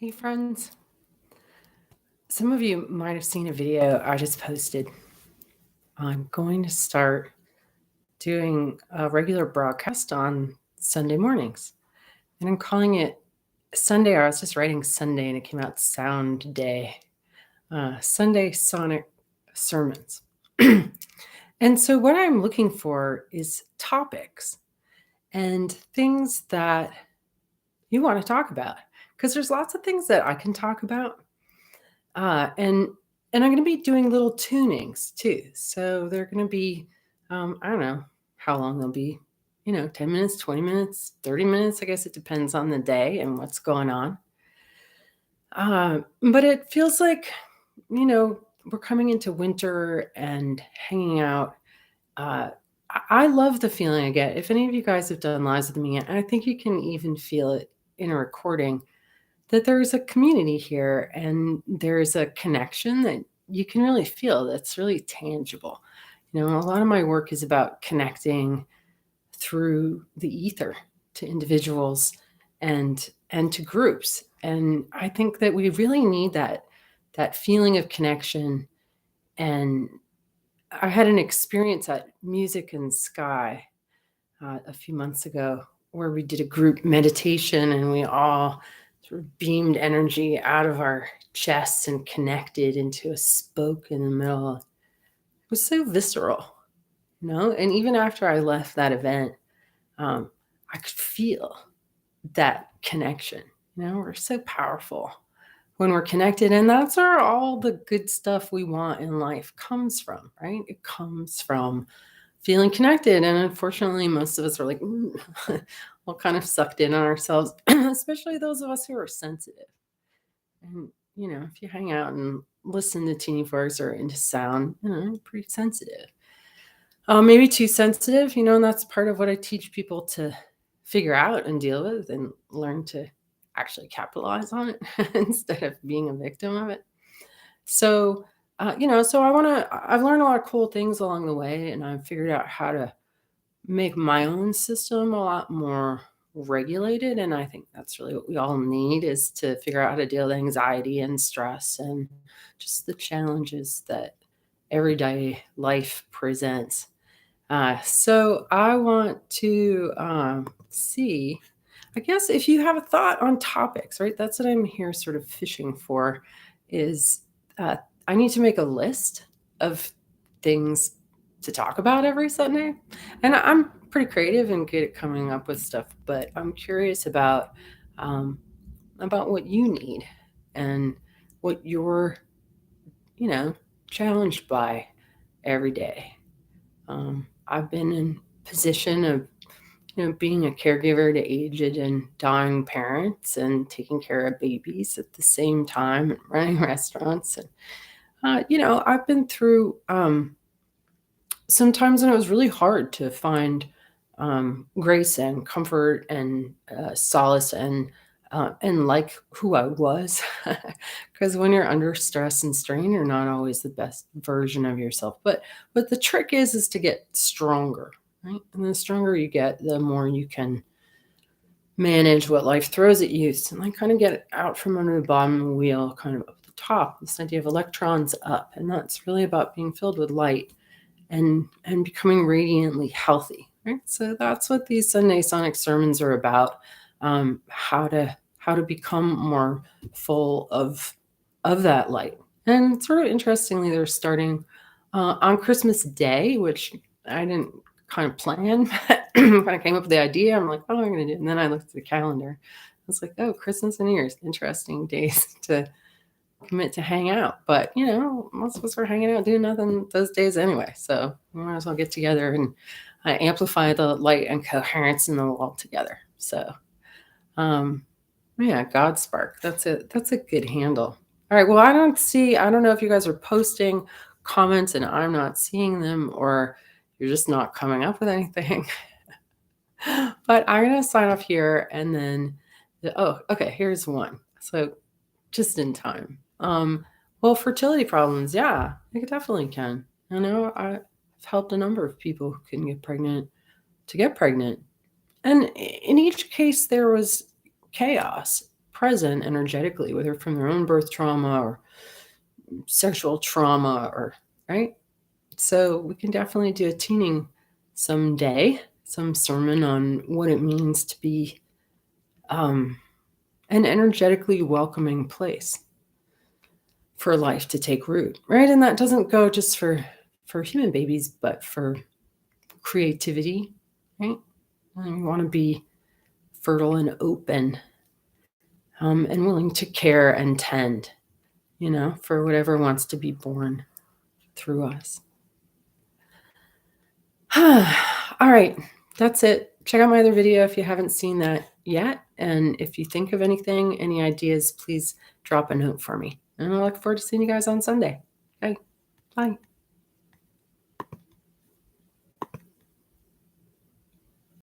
Hey friends, some of you might have seen a video I just posted. I'm going to start doing a regular broadcast on Sunday mornings. And I'm calling it Sunday, or I was just writing Sunday and it came out Sounday. Sunday Sonic Sermons. And so what I'm looking for is topics and things that you want to talk about. Because there's lots of things that I can talk about. And I'm going to be doing little tunings too. So they're going to be, I don't know how long they'll be, 10 minutes, 20 minutes, 30 minutes. I guess it depends on the day and what's going on. But it feels like, we're coming into winter and hanging out. I love the feeling I get. If any of you guys have done lives with me, and I think you can even feel it in a recording, that there's a community here and there's a connection that you can really feel that's really tangible. A lot of my work is about connecting through the ether to individuals and to groups. And I think that we really need that feeling of connection. And I had an experience at Music and Sky a few months ago where we did a group meditation and we all sort of beamed energy out of our chests and connected into a spoke in the middle. It was so visceral, and even after I left that event, I could feel that connection. We're so powerful when we're connected, and that's where all the good stuff we want in life comes from, right? It comes from feeling connected. And unfortunately, most of us are like, all kind of sucked in on ourselves, especially those of us who are sensitive. And, if you hang out and listen to teeny forks or into sound, pretty sensitive. Maybe too sensitive, and that's part of what I teach people to figure out and deal with and learn to actually capitalize on it instead of being a victim of it. So, so I've learned a lot of cool things along the way, and I've figured out how to make my own system a lot more regulated. And I think that's really what we all need, is to figure out how to deal with anxiety and stress and just the challenges that everyday life presents. So I want to see, I guess, if you have a thought on topics, right? That's what I'm here sort of fishing for, is I need to make a list of things to talk about every Sunday. And I'm pretty creative and good at coming up with stuff, but I'm curious about what you need and what you're, challenged by every day. I've been in position of, being a caregiver to aged and dying parents and taking care of babies at the same time and running restaurants. And, I've been through sometimes when it was really hard to find grace and comfort and solace and like who I was. Because when you're under stress and strain, you're not always the best version of yourself. But the trick is to get stronger, right? And the stronger you get, the more you can manage what life throws at you. So like kind of get out from under the bottom of the wheel, kind of up the top. This idea of electrons up. And that's really about being filled with light and becoming radiantly healthy, right? So that's what these Sunday Sonic sermons are about. How to become more full of that light. And sort of interestingly, they're starting on Christmas Day, which I didn't kind of plan. Kind of came up with the idea. I'm like, oh, I'm going to do it. And then I looked at the calendar. I was like, oh, Christmas and New Year's, interesting days to commit to hang out. But, most of us are hanging out doing nothing those days anyway. So we might as well get together and amplify the light and coherence in the world together. So, yeah, God Spark. That's a good handle. All right. Well, I don't know if you guys are posting comments and I'm not seeing them, or you're just not coming up with anything. But I'm going to sign off here and then, okay, here's one. So just in time. Well, fertility problems. Yeah, I definitely can. I've helped a number of people who couldn't get pregnant to get pregnant. And in each case, there was chaos, present energetically, whether from their own birth trauma or sexual trauma or right. So we can definitely do a tuning someday, some sermon on what it means to be um, an energetically welcoming place for life to take root, right? And that doesn't go just for human babies, but for creativity, right? And we want to be fertile and open, and willing to care and tend, for whatever wants to be born through us. All right, that's it. Check out my other video if you haven't seen that yet. And if you think of anything, any ideas, please drop a note for me. And I look forward to seeing you guys on Sunday. Okay, bye.